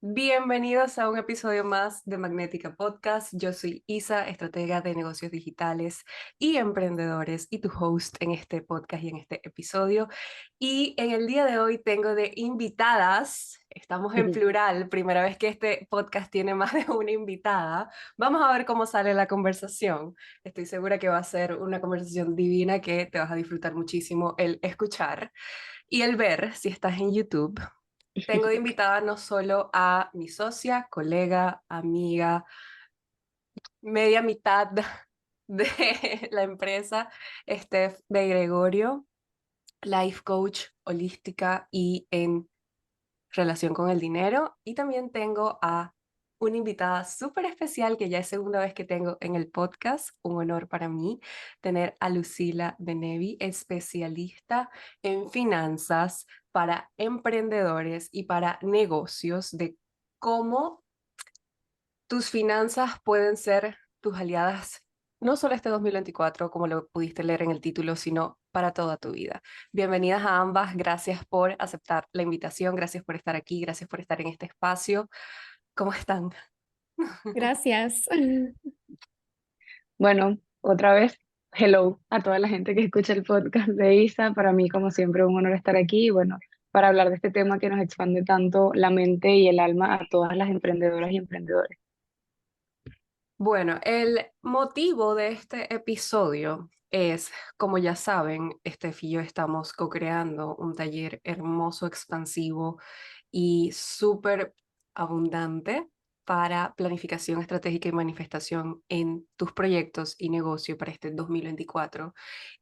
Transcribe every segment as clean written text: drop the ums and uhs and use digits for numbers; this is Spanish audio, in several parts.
Bienvenidos a un episodio más de Magnética Podcast. Yo soy Isa, estratega de negocios digitales y emprendedores y tu host en este podcast y en este episodio. Y en el día de hoy tengo de invitadas, estamos en plural, primera vez que este podcast tiene más de una invitada. Vamos a ver cómo sale la conversación. Estoy segura que va a ser una conversación divina que te vas a disfrutar muchísimo el escuchar y el ver si estás en YouTube. Tengo de invitada no solo a mi socia, colega, amiga, media mitad de la empresa, Steph de Gregorio, life coach holística y en relación con el dinero. Y también tengo a una invitada súper especial que ya es segunda vez que tengo en el podcast. Un honor para mí tener a Lucila de Nevi, especialista en finanzas para emprendedores y para negocios, de cómo tus finanzas pueden ser tus aliadas, no solo este 2024, como lo pudiste leer en el título, sino para toda tu vida. Bienvenidas a ambas, gracias por aceptar la invitación, gracias por estar aquí, gracias por estar en este espacio. ¿Cómo están? Gracias. Bueno, otra vez, hello a toda la gente que escucha el podcast de Isa. Para mí, como siempre, un honor estar aquí. Y bueno, para hablar de este tema que nos expande tanto la mente y el alma a todas las emprendedoras y emprendedores. Bueno, el motivo de este episodio es, como ya saben, Steph y yo estamos co-creando un taller hermoso, expansivo y súper abundante para planificación estratégica y manifestación en tus proyectos y negocio para este 2024.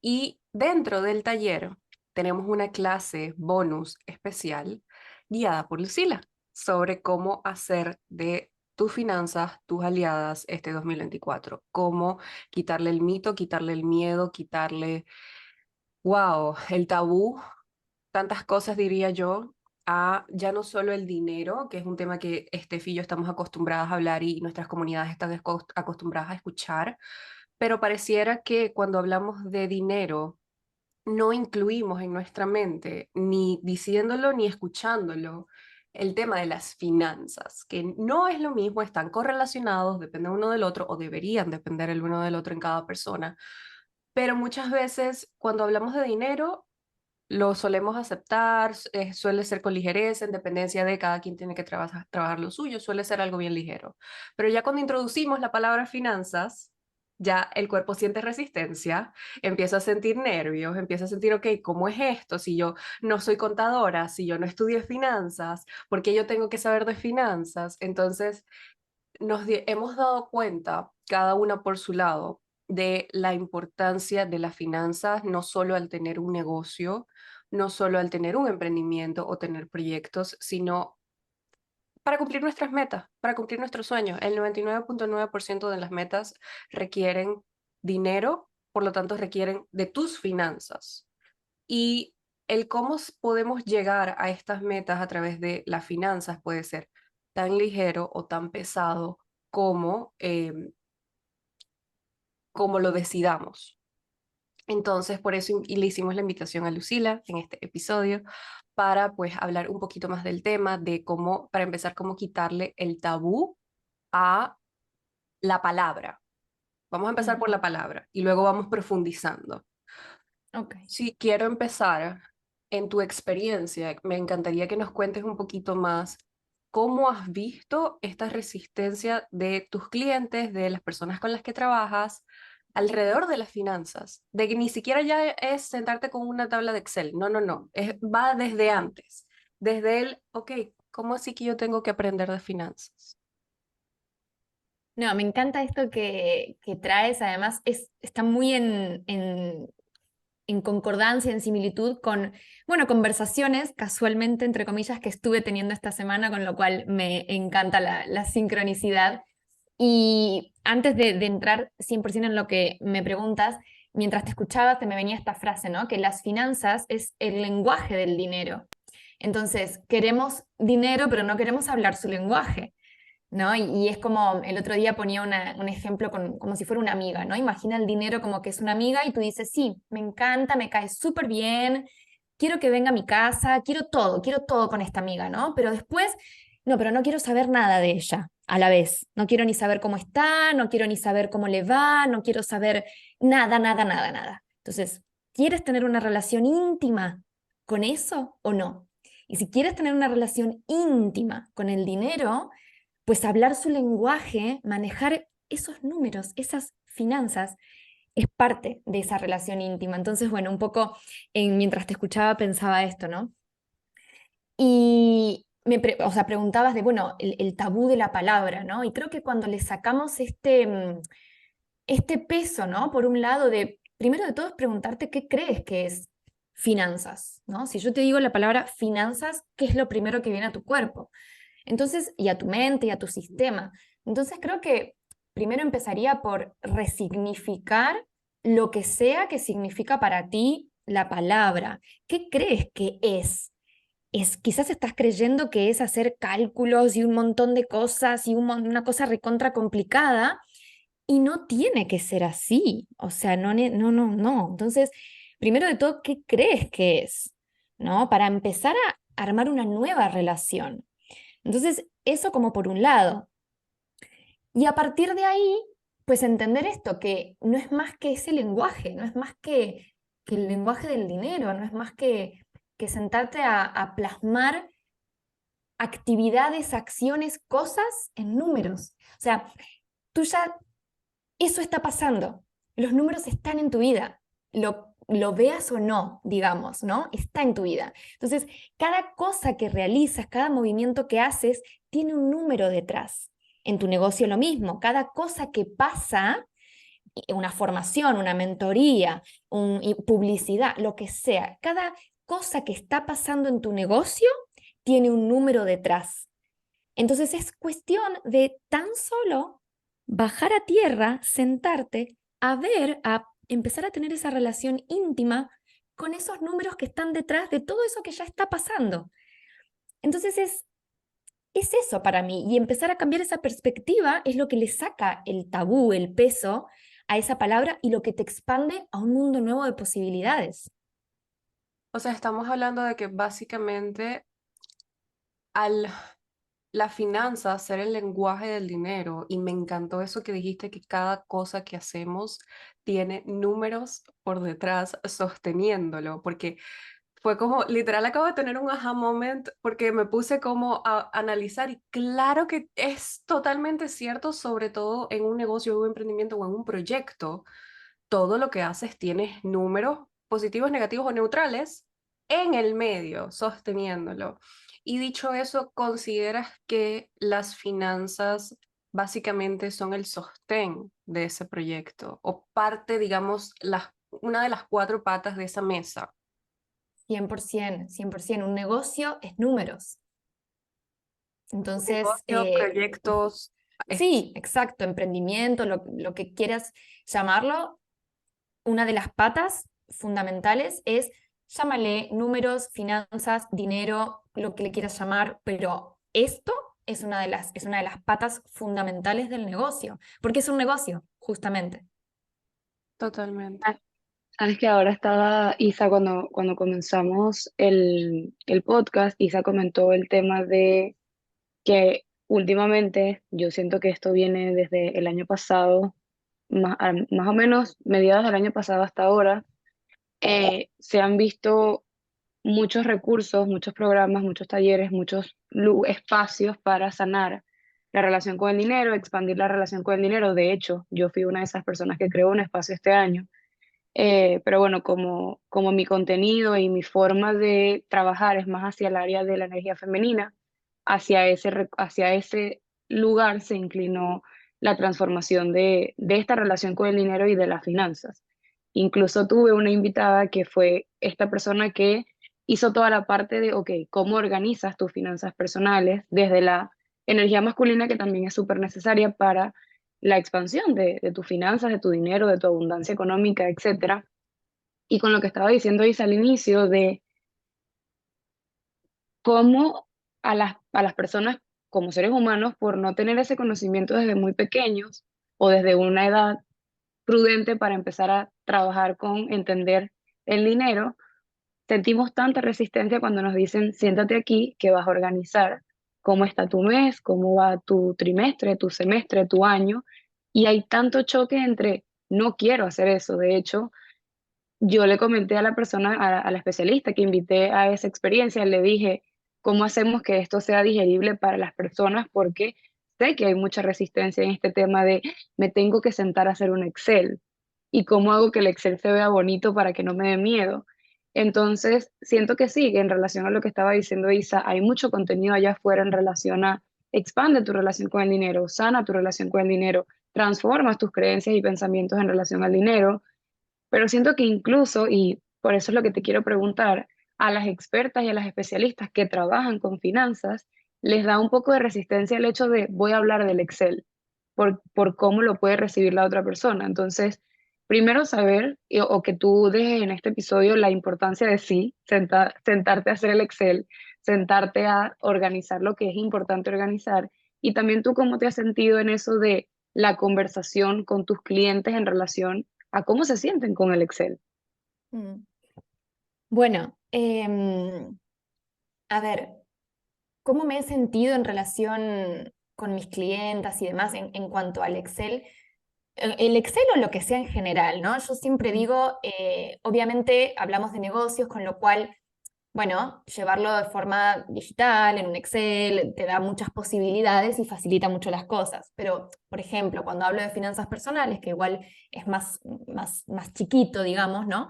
Y dentro del taller tenemos una clase bonus especial guiada por Lucila sobre cómo hacer de tus finanzas, tus aliadas este 2024. Cómo quitarle el mito, quitarle el miedo, quitarle, wow, el tabú, tantas cosas diría yo, a ya no solo el dinero, que es un tema que Steph y yo estamos acostumbradas a hablar y nuestras comunidades están acostumbradas a escuchar, pero pareciera que cuando hablamos de dinero no incluimos en nuestra mente, ni diciéndolo ni escuchándolo, el tema de las finanzas, que no es lo mismo, están correlacionados, dependen uno del otro o deberían depender el uno del otro en cada persona, pero muchas veces cuando hablamos de dinero lo solemos aceptar, suele ser con ligereza, en dependencia de cada quien tiene que trabajar lo suyo, suele ser algo bien ligero. Pero ya cuando introducimos la palabra finanzas, ya el cuerpo siente resistencia, empieza a sentir nervios, empieza a sentir, ok, ¿cómo es esto? Si yo no soy contadora, si yo no estudié finanzas, ¿por qué yo tengo que saber de finanzas? Entonces, hemos dado cuenta, cada una por su lado, de la importancia de las finanzas, no solo al tener un negocio, no solo al tener un emprendimiento o tener proyectos, sino para cumplir nuestras metas, para cumplir nuestros sueños. El 99.9% de las metas requieren dinero, por lo tanto requieren de tus finanzas. Y el cómo podemos llegar a estas metas a través de las finanzas puede ser tan ligero o tan pesado como, como lo decidamos. Entonces, por eso y le hicimos la invitación a Lucila en este episodio para pues hablar un poquito más del tema, de cómo, para empezar, cómo quitarle el tabú a la palabra. Vamos a empezar por la palabra y luego vamos profundizando. Ok. Sí, quiero empezar en tu experiencia. Me encantaría que nos cuentes un poquito más cómo has visto esta resistencia de tus clientes, de las personas con las que trabajas, alrededor de las finanzas, de que ni siquiera ya es sentarte con una tabla de Excel. No, no, no. Va desde antes, desde el, ok, ¿cómo así que yo tengo que aprender de finanzas? No, me encanta esto que traes, además está muy en concordancia, en similitud con, bueno, conversaciones casualmente, entre comillas, que estuve teniendo esta semana, con lo cual me encanta la sincronicidad. Y antes de entrar 100% en lo que me preguntas, mientras te escuchaba, te me venía esta frase, ¿no? Que las finanzas es el lenguaje del dinero. Entonces, queremos dinero, pero no queremos hablar su lenguaje, ¿no? Y es como, el otro día ponía un ejemplo como si fuera una amiga, ¿no? Imagina el dinero como que es una amiga y tú dices, sí, me encanta, me cae súper bien, quiero que venga a mi casa, quiero todo con esta amiga, ¿no? Pero después no, pero no quiero saber nada de ella a la vez. No quiero ni saber cómo está, no quiero ni saber cómo le va, no quiero saber nada, nada, nada, nada. Entonces, ¿quieres tener una relación íntima con eso o no? Y si quieres tener una relación íntima con el dinero, pues hablar su lenguaje, manejar esos números, esas finanzas, es parte de esa relación íntima. Entonces, bueno, un poco mientras te escuchaba pensaba esto, ¿no? Y o sea, preguntabas de, bueno, el tabú de la palabra, ¿no? Y creo que cuando le sacamos este peso, ¿no? Por un lado, de, primero de todo, es preguntarte qué crees que es finanzas, ¿no? Si yo te digo la palabra finanzas, ¿qué es lo primero que viene a tu cuerpo? Entonces, y a tu mente y a tu sistema. Entonces, creo que primero empezaría por resignificar lo que sea que significa para ti la palabra. ¿Qué crees que es? Quizás estás creyendo que es hacer cálculos y un montón de cosas y una cosa recontra complicada y no tiene que ser así. O sea, no, no, no, no. Entonces, primero de todo, ¿qué crees que es? ¿No? Para empezar a armar una nueva relación. Entonces, eso como por un lado. Y a partir de ahí, pues entender esto, que no es más que ese lenguaje, no es más que el lenguaje del dinero, no es más que sentarte a plasmar actividades, acciones, cosas en números. O sea, tú ya, eso está pasando, los números están en tu vida, lo veas o no, digamos, ¿no? Está en tu vida. Entonces, cada cosa que realizas, cada movimiento que haces, tiene un número detrás. En tu negocio lo mismo, cada cosa que pasa, una formación, una mentoría, publicidad, lo que sea, cada cosa que está pasando en tu negocio tiene un número detrás. Entonces es cuestión de tan solo bajar a tierra, sentarte, a ver, a empezar a tener esa relación íntima con esos números que están detrás de todo eso que ya está pasando. Entonces es eso para mí, y empezar a cambiar esa perspectiva es lo que le saca el tabú, el peso a esa palabra y lo que te expande a un mundo nuevo de posibilidades. O sea, estamos hablando de que básicamente al la finanza ser el lenguaje del dinero, y me encantó eso que dijiste, que cada cosa que hacemos tiene números por detrás sosteniéndolo, porque fue como, literal, acabo de tener un aha moment porque me puse como a analizar y claro que es totalmente cierto, sobre todo en un negocio, un emprendimiento o en un proyecto. Todo lo que haces tienes números positivos, negativos o neutrales en el medio, sosteniéndolo. Y dicho eso, ¿consideras que las finanzas básicamente son el sostén de ese proyecto o parte, digamos, una de las cuatro patas de esa mesa? 100%, 100%. Un negocio es números. Entonces, Negocio, proyectos, sí, exacto, emprendimiento, lo que quieras llamarlo, una de las patas fundamentales es, llámale números, finanzas, dinero, lo que le quieras llamar, pero esto es una de las patas fundamentales del negocio, porque es un negocio, justamente. totalmente. Sabes que ahora estaba Isa, cuando comenzamos el podcast, Isa comentó el tema de que últimamente yo siento que esto viene desde el año pasado, más o menos mediados del año pasado hasta ahora, se han visto muchos recursos, muchos programas, muchos talleres, muchos espacios para sanar la relación con el dinero, expandir la relación con el dinero. De hecho, yo fui una de esas personas que creó un espacio este año. Pero bueno, como mi contenido y mi forma de trabajar es más hacia el área de la energía femenina, hacia ese lugar se inclinó la transformación de esta relación con el dinero y de las finanzas. Incluso tuve una invitada que fue esta persona que hizo toda la parte de, ok, ¿cómo organizas tus finanzas personales desde la energía masculina, que también es súper necesaria para la expansión de tus finanzas, de tu dinero, de tu abundancia económica, etcétera? Y con lo que estaba diciendo Isa al inicio de cómo a las personas como seres humanos, por no tener ese conocimiento desde muy pequeños o desde una edad prudente para empezar a trabajar con entender el dinero, sentimos tanta resistencia cuando nos dicen, siéntate aquí que vas a organizar cómo está tu mes, cómo va tu trimestre, tu semestre, tu año, y hay tanto choque entre no quiero hacer eso. De hecho, yo le comenté a la persona, a la especialista que invité a esa experiencia, le dije, ¿cómo hacemos que esto sea digerible para las personas? Porque sé que hay mucha resistencia en este tema de me tengo que sentar a hacer un Excel. ¿Y cómo hago que el Excel se vea bonito para que no me dé miedo? Entonces, siento que sí, que en relación a lo que estaba diciendo Isa, hay mucho contenido allá afuera en relación a expande tu relación con el dinero, sana tu relación con el dinero, transformas tus creencias y pensamientos en relación al dinero, pero siento que incluso, y por eso es lo que te quiero preguntar, a las expertas y a las especialistas que trabajan con finanzas, les da un poco de resistencia el hecho de voy a hablar del Excel por cómo lo puede recibir la otra persona. Entonces, primero saber o que tú dejes en este episodio la importancia de sí, sentarte a hacer el Excel, sentarte a organizar lo que es importante organizar y también tú cómo te has sentido en eso de la conversación con tus clientes en relación a cómo se sienten con el Excel. Mm. Bueno, a ver, ¿cómo me he sentido en relación con mis clientas y demás en cuanto al Excel? El Excel o lo que sea en general, ¿no? Yo siempre digo, obviamente hablamos de negocios, con lo cual, bueno, llevarlo de forma digital, en un Excel, te da muchas posibilidades y facilita mucho las cosas. Pero, por ejemplo, cuando hablo de finanzas personales, que igual es más chiquito, digamos, ¿no?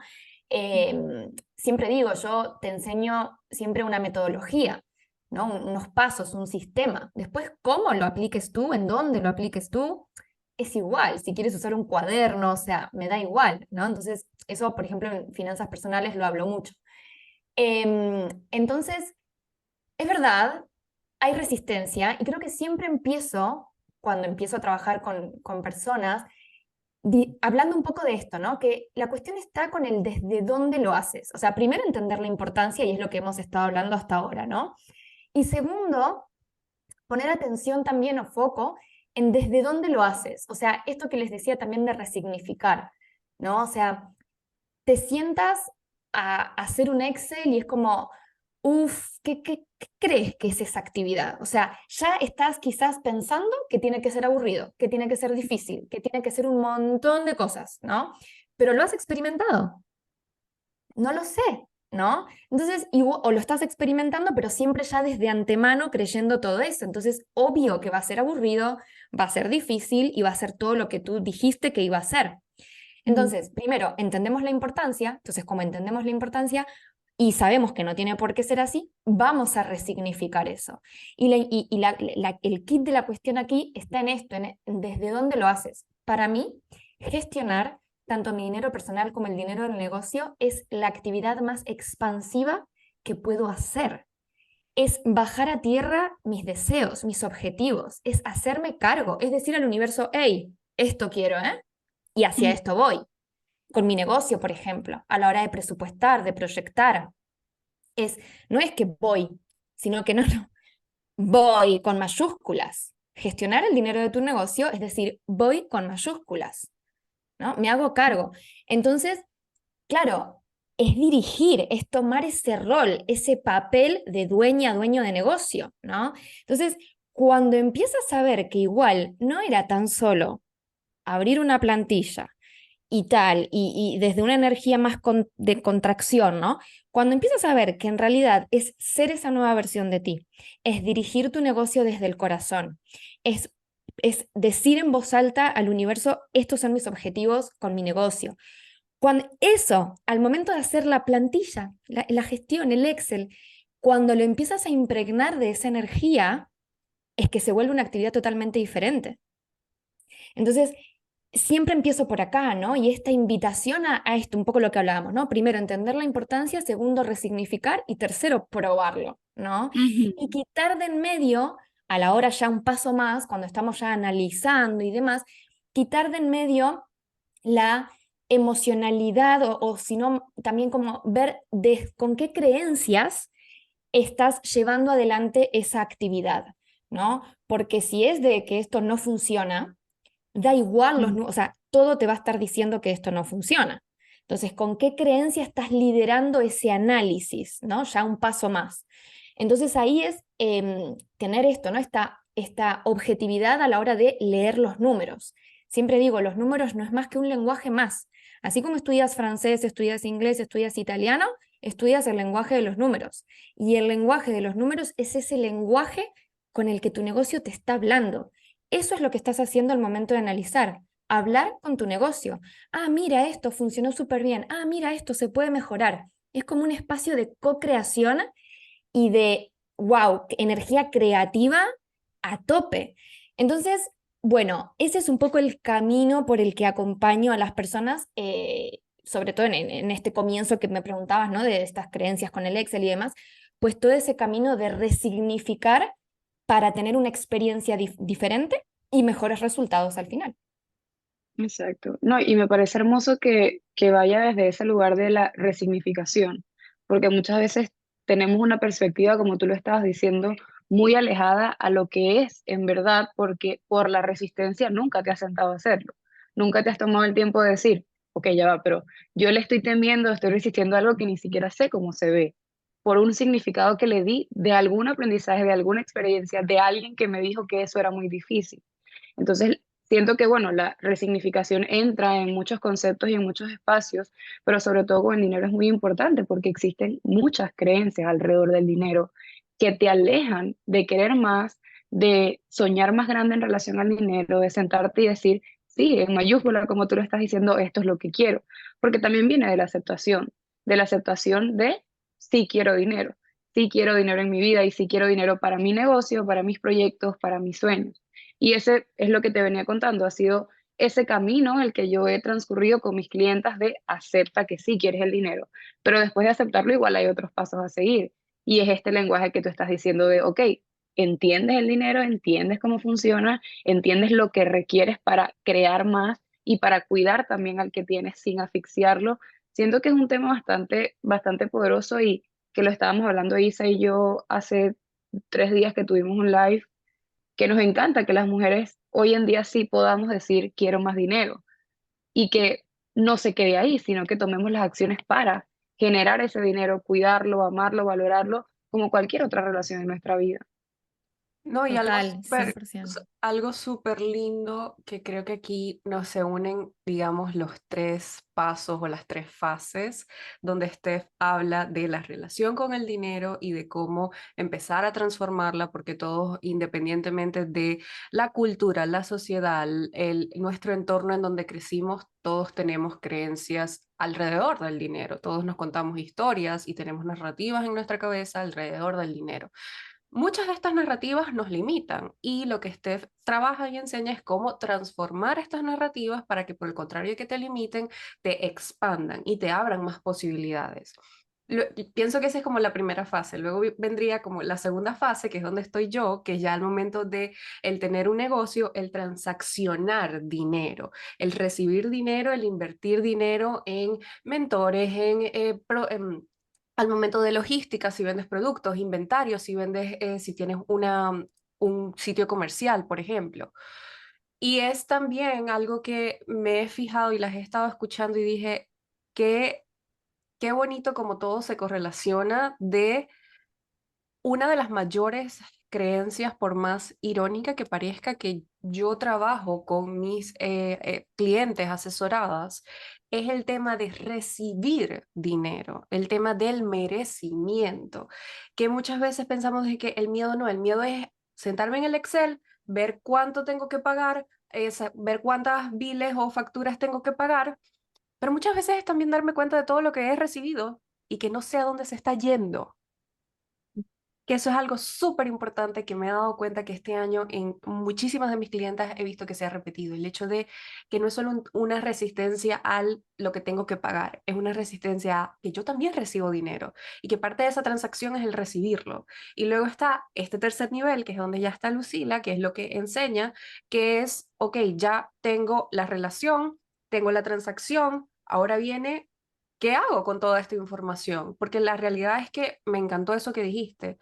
Siempre digo, yo te enseño siempre una metodología, ¿no? Unos pasos, un sistema. Después, cómo lo apliques tú, en dónde lo apliques tú, es igual. Si quieres usar un cuaderno, o sea, me da igual, ¿no? Entonces, eso, por ejemplo, en finanzas personales lo hablo mucho. Entonces, es verdad, hay resistencia y creo que siempre empiezo, cuando empiezo a trabajar con personas, hablando un poco de esto, ¿no? Que la cuestión está con el desde dónde lo haces. O sea, primero entender la importancia y es lo que hemos estado hablando hasta ahora, ¿no? Y segundo, poner atención también o foco en desde dónde lo haces. O sea, esto que les decía también de resignificar, ¿no? O sea, te sientas a hacer un Excel y es como, uff, ¿qué crees que es esa actividad? O sea, ya estás quizás pensando que tiene que ser aburrido, que tiene que ser difícil, que tiene que ser un montón de cosas, ¿no? Pero lo has experimentado. No lo sé, ¿no? Entonces, o lo estás experimentando, pero siempre ya desde antemano creyendo todo eso. Entonces, obvio que va a ser aburrido, va a ser difícil y va a ser todo lo que tú dijiste que iba a ser. Entonces, primero, entendemos la importancia. Entonces, como entendemos la importancia y sabemos que no tiene por qué ser así, vamos a resignificar eso. El kit de la cuestión aquí está en esto, en desde dónde lo haces. Para mí, gestionar tanto mi dinero personal como el dinero del negocio es la actividad más expansiva que puedo hacer. Es bajar a tierra mis deseos, mis objetivos, es hacerme cargo, es decir al universo, hey, esto quiero, ¿eh? Y hacia esto voy. Con mi negocio, por ejemplo, a la hora de presupuestar, de proyectar, no es que voy, sino que no, voy con mayúsculas. Gestionar el dinero de tu negocio es decir, voy con mayúsculas, ¿no? Me hago cargo. Entonces, claro, es dirigir, es tomar ese rol, ese papel de dueña, dueño de negocio, ¿no? Entonces, cuando empiezas a ver que igual no era tan solo abrir una plantilla y tal, y desde una energía más de contracción, ¿no? Cuando empiezas a ver que en realidad es ser esa nueva versión de ti, es dirigir tu negocio desde el corazón, es decir en voz alta al universo, estos son mis objetivos con mi negocio. Cuando eso, al momento de hacer la plantilla, la gestión, el Excel, cuando lo empiezas a impregnar de esa energía, es que se vuelve una actividad totalmente diferente. Entonces, siempre empiezo por acá, ¿no? Y esta invitación a esto, un poco lo que hablábamos, ¿no? Primero, entender la importancia, segundo, resignificar y tercero, probarlo, ¿no? Y quitar de en medio, a la hora ya un paso más, cuando estamos ya analizando y demás, quitar de en medio la emocionalidad o si no, también como ver con qué creencias estás llevando adelante esa actividad, ¿no? Porque si es de que esto no funciona, da igual, o sea, todo te va a estar diciendo que esto no funciona. Entonces, ¿con qué creencia estás liderando ese análisis, ¿no? Ya un paso más. Entonces ahí es tener esto, ¿no? Esta objetividad a la hora de leer los números. Siempre digo, los números no es más que un lenguaje más. Así como estudias francés, estudias inglés, estudias italiano, estudias el lenguaje de los números. Y el lenguaje de los números es ese lenguaje con el que tu negocio te está hablando. Eso es lo que estás haciendo al momento de analizar. Hablar con tu negocio. Ah, mira, esto funcionó súper bien. Ah, mira, esto se puede mejorar. Es como un espacio de co-creación y de, wow, energía creativa a tope. Entonces, bueno, ese es un poco el camino por el que acompaño a las personas, sobre todo en este comienzo que me preguntabas, ¿no? De estas creencias con el Excel y demás, pues todo ese camino de resignificar para tener una experiencia diferente y mejores resultados al final. Exacto. No, y me parece hermoso que vaya desde ese lugar de la resignificación, porque muchas veces tenemos una perspectiva, como tú lo estabas diciendo, muy alejada a lo que es en verdad, porque por la resistencia nunca te has sentado a hacerlo, nunca te has tomado el tiempo de decir, ok, ya va, pero yo le estoy temiendo, estoy resistiendo algo que ni siquiera sé cómo se ve, por un significado que le di de algún aprendizaje, de alguna experiencia, de alguien que me dijo que eso era muy difícil. Entonces, siento que, bueno, la resignificación entra en muchos conceptos y en muchos espacios, pero sobre todo con el dinero es muy importante porque existen muchas creencias alrededor del dinero que te alejan de querer más, de soñar más grande en relación al dinero, de sentarte y decir, sí, en mayúscula, como tú lo estás diciendo, esto es lo que quiero, porque también viene de la aceptación de sí quiero dinero en mi vida y sí quiero dinero para mi negocio, para mis proyectos, para mis sueños. Y ese es lo que te venía contando, ha sido ese camino el que yo he transcurrido con mis clientas de acepta que sí quieres el dinero, pero después de aceptarlo igual hay otros pasos a seguir. Y es este lenguaje que tú estás diciendo de, ok, entiendes el dinero, entiendes cómo funciona, entiendes lo que requieres para crear más y para cuidar también al que tienes sin asfixiarlo. Siento que es un tema bastante poderoso y que lo estábamos hablando Isa y yo hace 3 días que tuvimos un live que nos encanta que las mujeres hoy en día sí podamos decir quiero más dinero y que no se quede ahí, sino que tomemos las acciones para generar ese dinero, cuidarlo, amarlo, valorarlo, como cualquier otra relación en nuestra vida. No, y Total, 100%. algo súper lindo que creo que aquí nos se unen, digamos, los tres pasos o las tres fases, donde Steph habla de la relación con el dinero y de cómo empezar a transformarla, porque todos, independientemente de la cultura, la sociedad, nuestro entorno en donde crecimos, todos tenemos creencias alrededor del dinero, todos nos contamos historias y tenemos narrativas en nuestra cabeza alrededor del dinero. Muchas de estas narrativas nos limitan y lo que Steph trabaja y enseña es cómo transformar estas narrativas para que por el contrario de que te limiten, te expandan y te abran más posibilidades. Pienso que esa es como la primera fase. Luego vendría como la segunda fase, que es donde estoy yo, que es ya al momento de el tener un negocio, el transaccionar dinero, el recibir dinero, el invertir dinero en mentores, al momento de logística, si vendes productos, inventarios, si vendes, si tienes un sitio comercial, por ejemplo. Y es también algo que me he fijado y las he estado escuchando y dije, qué, qué bonito como todo se correlaciona de una de las mayores creencias, por más irónica que parezca, que yo trabajo con mis clientes asesoradas, es el tema de recibir dinero, el tema del merecimiento, que muchas veces pensamos de que el miedo no, el miedo es sentarme en el Excel, ver cuánto tengo que pagar, ver cuántas biles o facturas tengo que pagar, pero muchas veces es también darme cuenta de todo lo que he recibido y que no sé a dónde se está yendo, que eso es algo súper importante que me he dado cuenta que este año en muchísimas de mis clientas he visto que se ha repetido. El hecho de que no es solo una resistencia a lo que tengo que pagar, es una resistencia a que yo también recibo dinero y que parte de esa transacción es el recibirlo. Y luego está este tercer nivel, que es donde ya está Lucila, que es lo que enseña, que es, ok, ya tengo la relación, tengo la transacción, ahora viene... ¿Qué hago con toda esta información? Porque la realidad es que me encantó eso que dijiste.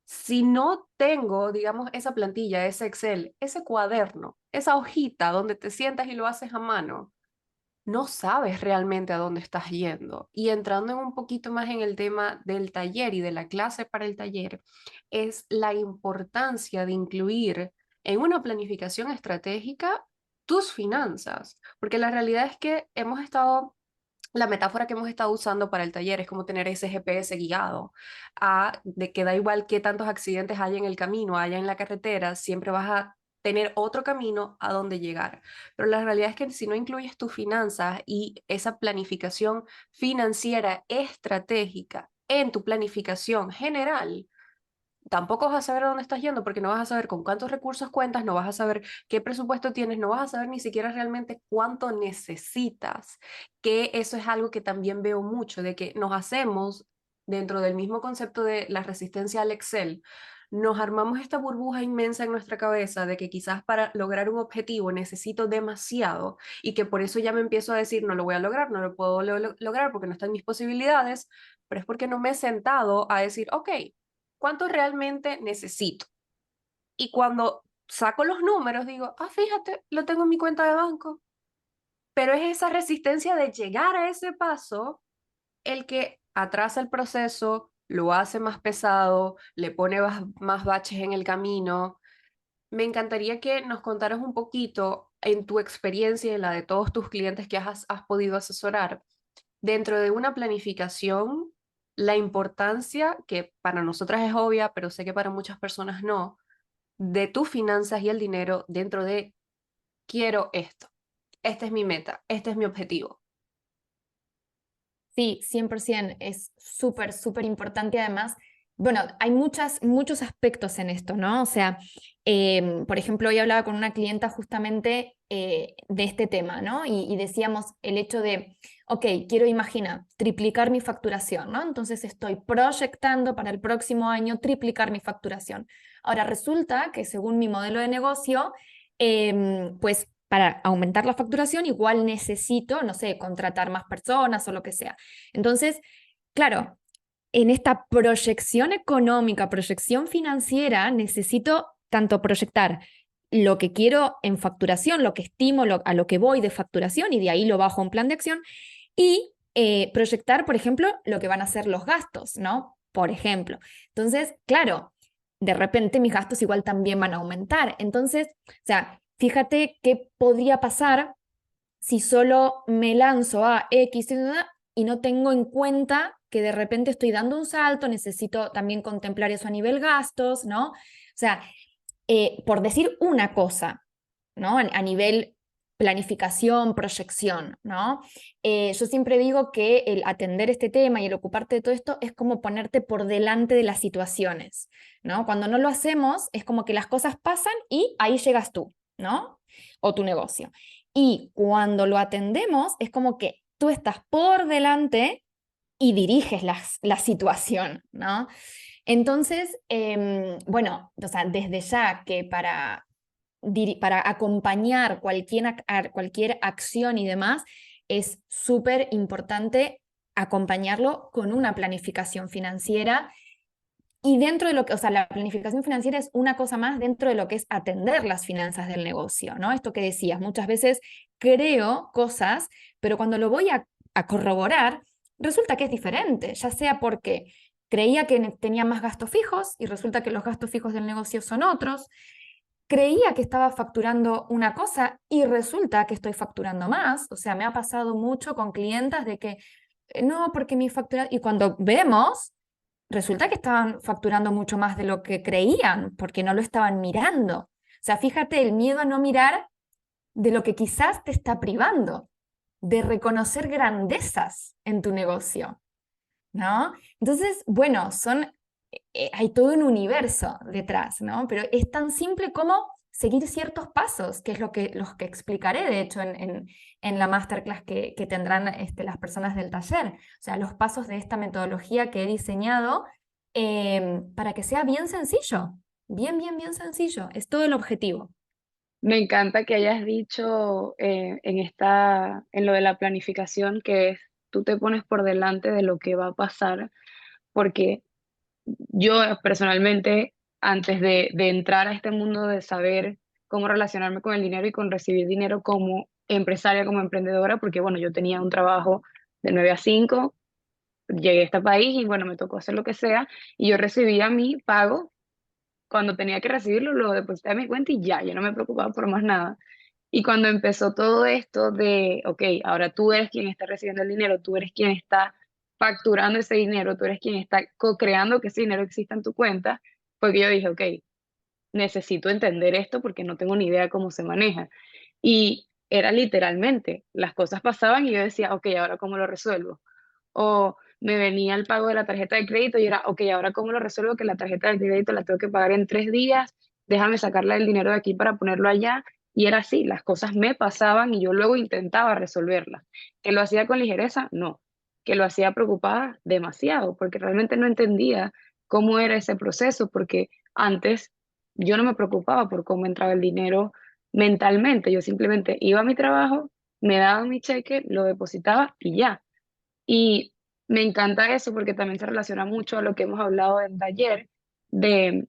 Si no tengo, digamos, esa plantilla, ese Excel, ese cuaderno, esa hojita donde te sientas y lo haces a mano, no sabes realmente a dónde estás yendo. Y entrando en un poquito más en el tema del taller y de la clase para el taller, es la importancia de incluir en una planificación estratégica tus finanzas, porque la realidad es que la metáfora que hemos estado usando para el taller es como tener ese GPS guiado, de que da igual qué tantos accidentes haya en el camino, haya en la carretera, siempre vas a tener otro camino a donde llegar. Pero la realidad es que si no incluyes tus finanzas y esa planificación financiera estratégica en tu planificación general, tampoco vas a saber a dónde estás yendo porque no vas a saber con cuántos recursos cuentas, no vas a saber qué presupuesto tienes, no vas a saber ni siquiera realmente cuánto necesitas, que eso es algo que también veo mucho, de que nos hacemos dentro del mismo concepto de la resistencia al Excel. Nos armamos esta burbuja inmensa en nuestra cabeza de que quizás para lograr un objetivo necesito demasiado y que por eso ya me empiezo a decir no lo voy a lograr, no lo puedo lograr porque no están mis posibilidades, pero es porque no me he sentado a decir, ok, ¿cuánto realmente necesito? Y cuando saco los números, digo, fíjate, lo tengo en mi cuenta de banco. Pero es esa resistencia de llegar a ese paso el que atrasa el proceso, lo hace más pesado, le pone más baches en el camino. Me encantaría que nos contaras un poquito en tu experiencia y en la de todos tus clientes que has podido asesorar dentro de una planificación, la importancia, que para nosotras es obvia, pero sé que para muchas personas no, de tus finanzas y el dinero dentro de quiero esto, esta es mi meta, este es mi objetivo. Sí, 100%, es súper, súper importante. Además, bueno, hay muchos aspectos en esto, ¿no? O sea, por ejemplo, hoy hablaba con una clienta justamente de este tema, ¿no? Y decíamos el hecho de, ok, quiero imaginar, triplicar mi facturación, ¿no? Entonces estoy proyectando para el próximo año triplicar mi facturación. Ahora resulta que según mi modelo de negocio, pues para aumentar la facturación igual necesito, no sé, contratar más personas o lo que sea. Entonces, claro, en esta proyección económica, proyección financiera, necesito tanto proyectar lo que quiero en facturación, lo que estimo, a lo que voy de facturación y de ahí lo bajo a un plan de acción y proyectar, por ejemplo, lo que van a ser los gastos, ¿no? Por ejemplo. Entonces, claro, de repente mis gastos igual también van a aumentar. Entonces, o sea, fíjate qué podría pasar si solo me lanzo a X y no tengo en cuenta que de repente estoy dando un salto, necesito también contemplar eso a nivel gastos, ¿no? O sea, por decir una cosa, ¿no? A nivel planificación, proyección, ¿no? Yo siempre digo que el atender este tema y el ocuparte de todo esto es como ponerte por delante de las situaciones, ¿no? Cuando no lo hacemos es como que las cosas pasan y ahí llegas tú, ¿no? O tu negocio. Y cuando lo atendemos es como que tú estás por delante y diriges la situación, ¿no? Entonces, bueno, o sea, desde ya que para acompañar cualquier acción y demás, es súper importante acompañarlo con una planificación financiera y dentro de lo que, o sea, la planificación financiera es una cosa más dentro de lo que es atender las finanzas del negocio, ¿no? Esto que decías, muchas veces creo cosas, pero cuando lo voy a corroborar, resulta que es diferente, ya sea porque creía que tenía más gastos fijos y resulta que los gastos fijos del negocio son otros, creía que estaba facturando una cosa y resulta que estoy facturando más, o sea, me ha pasado mucho con clientas de que no, porque mi factura, y cuando vemos resulta que estaban facturando mucho más de lo que creían, porque no lo estaban mirando. O sea, fíjate el miedo a no mirar de lo que quizás te está privando, de reconocer grandezas en tu negocio, ¿no? Entonces, bueno, hay todo un universo detrás, ¿no? Pero es tan simple como seguir ciertos pasos, que es los que explicaré, de hecho, en la masterclass que tendrán las personas del taller. O sea, los pasos de esta metodología que he diseñado para que sea bien sencillo, bien sencillo. Es todo el objetivo. Me encanta que hayas dicho en lo de la planificación que es, tú te pones por delante de lo que va a pasar, porque yo personalmente, antes de entrar a este mundo de saber cómo relacionarme con el dinero y con recibir dinero, como empresaria, como emprendedora, porque bueno, yo tenía un trabajo de 9 a 5, llegué a este país y bueno, me tocó hacer lo que sea, y yo recibía mi pago. Cuando tenía que recibirlo, lo deposité a mi cuenta y ya, yo no me preocupaba por más nada. Y cuando empezó todo esto de, ok, ahora tú eres quien está recibiendo el dinero, tú eres quien está facturando ese dinero, tú eres quien está co-creando que ese dinero exista en tu cuenta, porque yo dije, ok, necesito entender esto porque no tengo ni idea cómo se maneja. Y era literalmente, las cosas pasaban y yo decía, ok, ahora cómo lo resuelvo. O me venía el pago de la tarjeta de crédito y era, ok, ahora cómo lo resuelvo que la tarjeta de crédito la tengo que pagar en 3 días, déjame sacarla el dinero de aquí para ponerlo allá. Y era así, las cosas me pasaban y yo luego intentaba resolverlas. ¿Que lo hacía con ligereza? No. ¿Que lo hacía preocupada? Demasiado, porque realmente no entendía cómo era ese proceso, porque antes yo no me preocupaba por cómo entraba el dinero mentalmente, yo simplemente iba a mi trabajo, me daban mi cheque, lo depositaba y ya. Y me encanta eso porque también se relaciona mucho a lo que hemos hablado en taller, de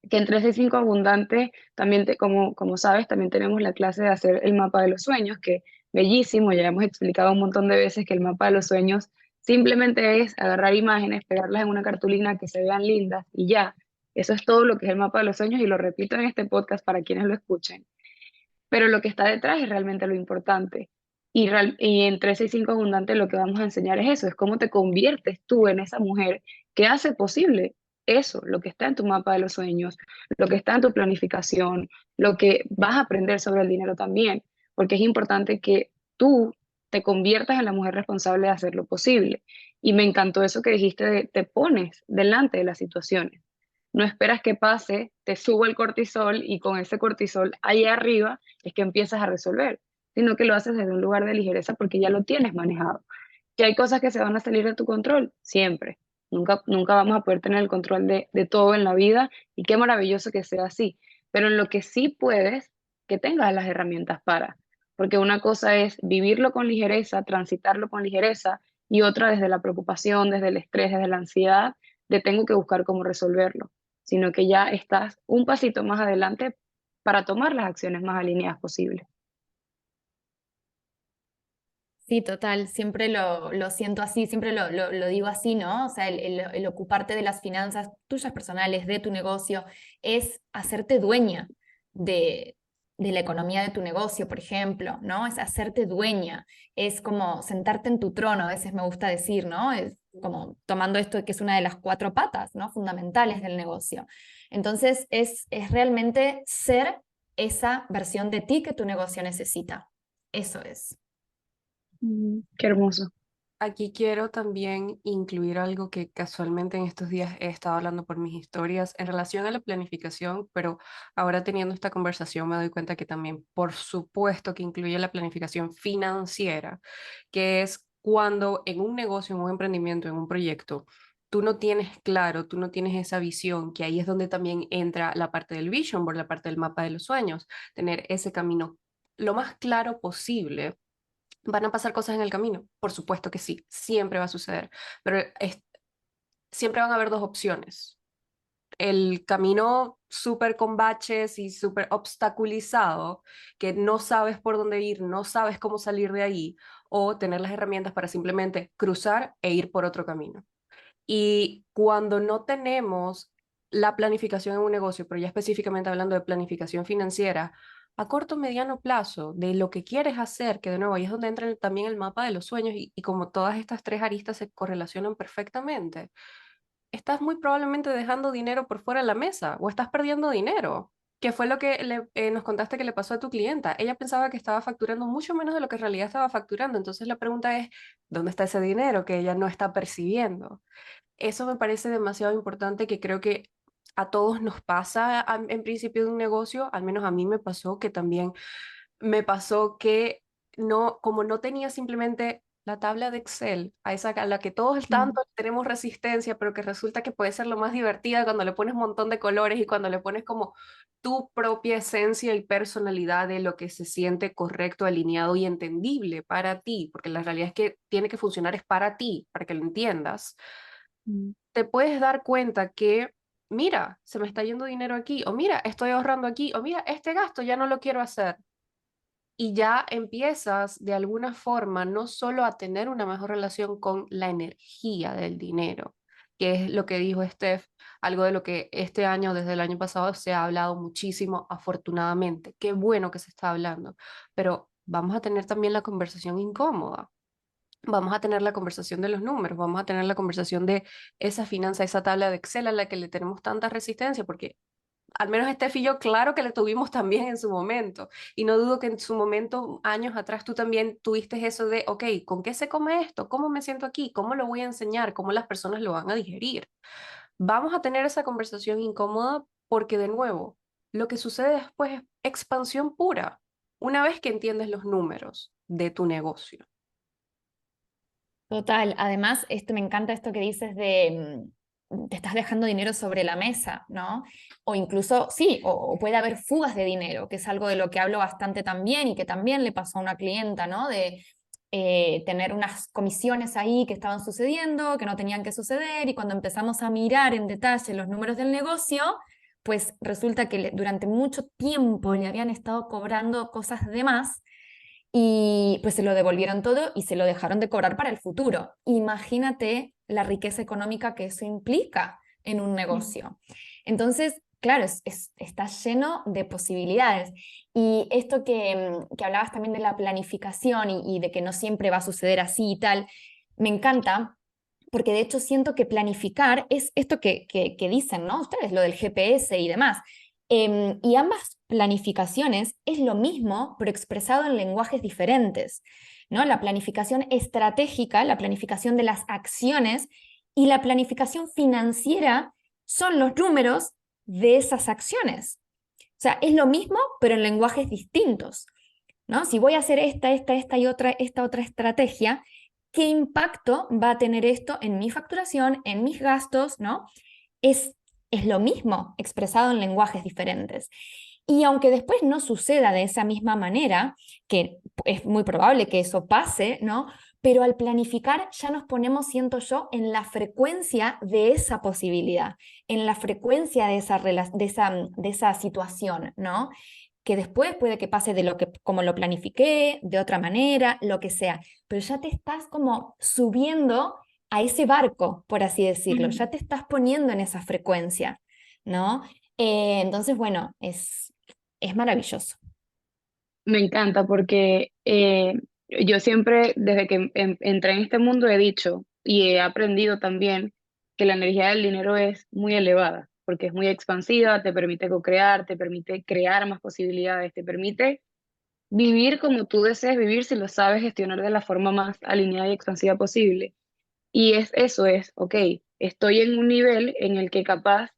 que en 365 Abundante, también como sabes, también tenemos la clase de hacer el mapa de los sueños, que bellísimo, ya hemos explicado un montón de veces que el mapa de los sueños simplemente es agarrar imágenes, pegarlas en una cartulina que se vean lindas y ya. Eso es todo lo que es el mapa de los sueños y lo repito en este podcast para quienes lo escuchen, pero lo que está detrás es realmente lo importante. Y en 365 Abundante lo que vamos a enseñar es eso, es cómo te conviertes tú en esa mujer que hace posible eso, lo que está en tu mapa de los sueños, lo que está en tu planificación, lo que vas a aprender sobre el dinero también, porque es importante que tú te conviertas en la mujer responsable de hacer lo posible. Y me encantó eso que dijiste de te pones delante de las situaciones. No esperas que pase, te subo el cortisol y con ese cortisol ahí arriba es que empiezas a resolver, sino que lo haces desde un lugar de ligereza porque ya lo tienes manejado. Que hay cosas que se van a salir de tu control, siempre. Nunca vamos a poder tener el control de todo en la vida y qué maravilloso que sea así. Pero en lo que sí puedes, que tengas las herramientas para. Porque una cosa es vivirlo con ligereza, transitarlo con ligereza y otra desde la preocupación, desde el estrés, desde la ansiedad, de tengo que buscar cómo resolverlo, sino que ya estás un pasito más adelante para tomar las acciones más alineadas posibles. Sí, total, siempre lo siento así, siempre lo digo así, ¿no? O sea, el ocuparte de las finanzas tuyas personales, de tu negocio, es hacerte dueña de, de la economía de tu negocio, por ejemplo, ¿no? Es hacerte dueña, es como sentarte en tu trono, a veces me gusta decir, ¿no? Es como tomando esto que es una de las cuatro patas, ¿no? Fundamentales del negocio. Entonces, es realmente ser esa versión de ti que tu negocio necesita. Eso es. Qué hermoso. Aquí quiero también incluir algo que casualmente en estos días he estado hablando por mis historias en relación a la planificación, pero ahora teniendo esta conversación me doy cuenta que también, por supuesto, que incluye la planificación financiera, que es cuando en un negocio, en un emprendimiento, en un proyecto, tú no tienes claro, tú no tienes esa visión, que ahí es donde también entra la parte del vision board, la parte del mapa de los sueños, tener ese camino lo más claro posible. ¿Van a pasar cosas en el camino? Por supuesto que sí, siempre va a suceder, pero siempre van a haber dos opciones. El camino súper con baches y súper obstaculizado, que no sabes por dónde ir, no sabes cómo salir de ahí, o tener las herramientas para simplemente cruzar e ir por otro camino. Y cuando no tenemos la planificación en un negocio, pero ya específicamente hablando de planificación financiera, a corto o mediano plazo, de lo que quieres hacer, que de nuevo ahí es donde entra también el mapa de los sueños y como todas estas tres aristas se correlacionan perfectamente, estás muy probablemente dejando dinero por fuera de la mesa o estás perdiendo dinero. Que fue lo que nos contaste que le pasó a tu clienta. Ella pensaba que estaba facturando mucho menos de lo que en realidad estaba facturando. Entonces la pregunta es, ¿dónde está ese dinero que ella no está percibiendo? Eso me parece demasiado importante, que creo que a todos nos pasa en principio de un negocio, al menos a mí me pasó, que también me pasó que no, como no tenía simplemente la tabla de Excel, a esa a la que todos Mm, tanto tenemos resistencia, pero que resulta que puede ser lo más divertida cuando le pones un montón de colores y cuando le pones como tu propia esencia y personalidad de lo que se siente correcto, alineado y entendible para ti, porque la realidad es que tiene que funcionar es para ti, para que lo entiendas. mm, Te puedes dar cuenta que, mira, se me está yendo dinero aquí, o mira, estoy ahorrando aquí, o mira, este gasto ya no lo quiero hacer. y ya empiezas de alguna forma no solo a tener una mejor relación con la energía del dinero, que es lo que dijo Steph, algo de lo que este año, desde el año pasado, se ha hablado muchísimo, afortunadamente. Qué bueno que se está hablando, pero vamos a tener también la conversación incómoda. Vamos a tener la conversación de los números, vamos a tener la conversación de esa finanza, esa tabla de Excel a la que le tenemos tanta resistencia, porque al menos Steph y yo, claro que le tuvimos también en su momento. Y no dudo que en su momento, años atrás, tú también tuviste eso de, ok, ¿con qué se come esto? ¿Cómo me siento aquí? ¿Cómo lo voy a enseñar? ¿Cómo las personas lo van a digerir? Vamos a tener esa conversación incómoda porque, de nuevo, lo que sucede después es expansión pura, una vez que entiendes los números de tu negocio. Total, además, me encanta esto que dices de te estás dejando dinero sobre la mesa, ¿no? O incluso, sí, o puede haber fugas de dinero, que es algo de lo que hablo bastante también y que también le pasó a una clienta, ¿no? De tener unas comisiones ahí que estaban sucediendo, que no tenían que suceder, y cuando empezamos a mirar en detalle los números del negocio, pues resulta que durante mucho tiempo le habían estado cobrando cosas de más y pues se lo devolvieron todo y se lo dejaron de cobrar para el futuro. Imagínate la riqueza económica que eso implica en un negocio. Entonces, claro, está lleno de posibilidades. Y esto que hablabas también de la planificación y de que no siempre va a suceder así y tal, me encanta. Porque de hecho siento que planificar es esto que dicen, ¿no? Ustedes, lo del GPS y demás. Y ambas planificaciones es lo mismo, pero expresado en lenguajes diferentes, ¿no? La planificación estratégica, la planificación de las acciones y la planificación financiera son los números de esas acciones. O sea, es lo mismo, pero en lenguajes distintos, ¿no? Si voy a hacer esta y esta otra estrategia, ¿qué impacto va a tener esto en mi facturación, en mis gastos, ¿no? Es, es lo mismo expresado en lenguajes diferentes. Y aunque después no suceda de esa misma manera, que es muy probable que eso pase, ¿no? Pero al planificar ya nos ponemos, siento yo, en la frecuencia de esa posibilidad, en la frecuencia de esa situación, ¿no? Que después puede que pase de lo que, como lo planifiqué, de otra manera, lo que sea, pero ya te estás como subiendo a ese barco, por así decirlo, ya te estás poniendo en esa frecuencia, ¿no? Entonces, bueno, es maravilloso. Me encanta porque yo siempre, desde que entré en este mundo, he dicho y he aprendido también que la energía del dinero es muy elevada, porque es muy expansiva, te permite co-crear, te permite crear más posibilidades, te permite vivir como tú desees vivir si lo sabes gestionar de la forma más alineada y expansiva posible. Y eso es, ok, estoy en un nivel en el que capaz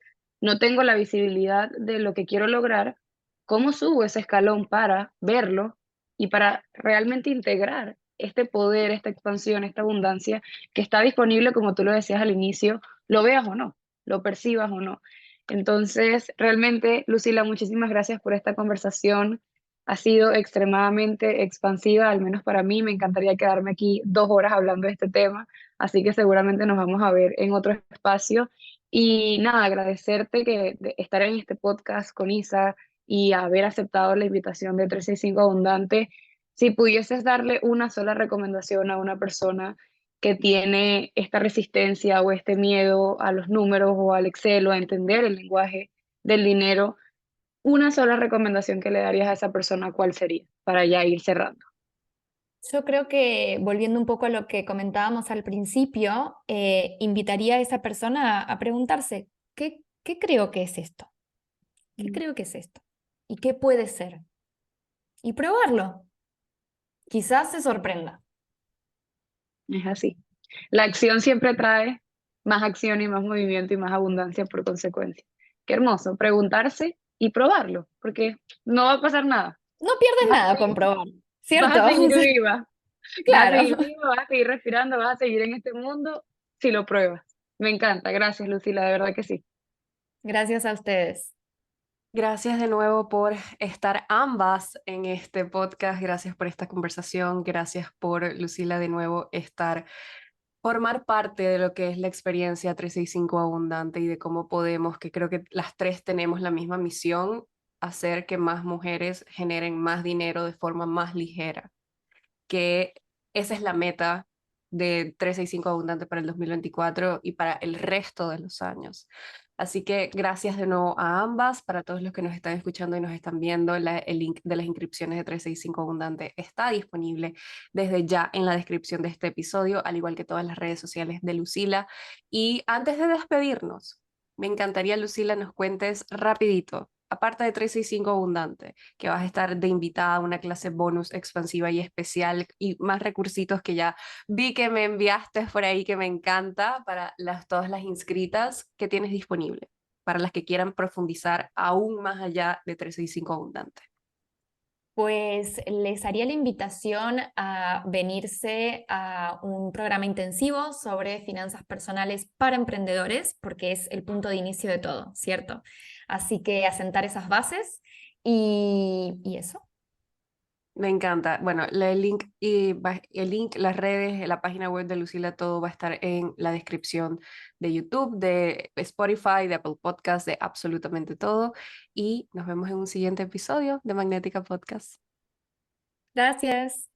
no tengo la visibilidad de lo que quiero lograr. ¿Cómo subo ese escalón para verlo y para realmente integrar este poder, esta expansión, esta abundancia que está disponible, como tú lo decías al inicio, lo veas o no, lo percibas o no? Entonces, realmente, Lucila, muchísimas gracias por esta conversación. Ha sido extremadamente expansiva, al menos para mí. Me encantaría quedarme aquí 2 horas hablando de este tema, así que seguramente nos vamos a ver en otro espacio. Y nada, agradecerte de estar en este podcast con Isa y haber aceptado la invitación de 365 Abundante. Si pudieses darle una sola recomendación a una persona que tiene esta resistencia o este miedo a los números o al Excel o a entender el lenguaje del dinero, una sola recomendación que le darías a esa persona, ¿cuál sería? Para ya ir cerrando. Yo creo que, volviendo un poco a lo que comentábamos al principio, invitaría a esa persona a preguntarse, ¿qué creo que es esto? ¿Qué creo que es esto? ¿Y qué puede ser? Y probarlo. Quizás se sorprenda. Es así. La acción siempre trae más acción y más movimiento y más abundancia por consecuencia. Qué hermoso, preguntarse y probarlo, porque no va a pasar nada. No pierdes Vas a nada con seguir, probar, vas ¿cierto? a seguir viva, vas a Claro. seguir viva, vas a seguir respirando, vas a seguir en este mundo si lo pruebas. Me encanta, gracias Lucila, de verdad que sí. Gracias a ustedes. Gracias de nuevo por estar ambas en este podcast. Gracias por esta conversación. Gracias por, Lucila, de nuevo formar parte de lo que es la experiencia 365 Abundante y de cómo podemos, que creo que las tres tenemos la misma misión, hacer que más mujeres generen más dinero de forma más ligera, que esa es la meta de 365 Abundante para el 2024 y para el resto de los años. Así que gracias de nuevo a ambas. Para todos los que nos están escuchando y nos están viendo, el link de las inscripciones de 365 Abundante está disponible desde ya en la descripción de este episodio, al igual que todas las redes sociales de Lucila. Y antes de despedirnos, me encantaría, Lucila, nos cuentes rapidito, aparte de 365 Abundante, que vas a estar de invitada a una clase bonus expansiva y especial y más recursitos que ya vi que me enviaste por ahí, que me encanta para todas las inscritas que tienes disponible, para las que quieran profundizar aún más allá de 365 Abundante. Pues les haría la invitación a venirse a un programa intensivo sobre finanzas personales para emprendedores, porque es el punto de inicio de todo, ¿cierto? Así que asentar esas bases y eso. Me encanta. Bueno, el link, las redes, la página web de Lucila, todo va a estar en la descripción de YouTube, de Spotify, de Apple Podcasts, de absolutamente todo. Y nos vemos en un siguiente episodio de Magnética Podcast. Gracias.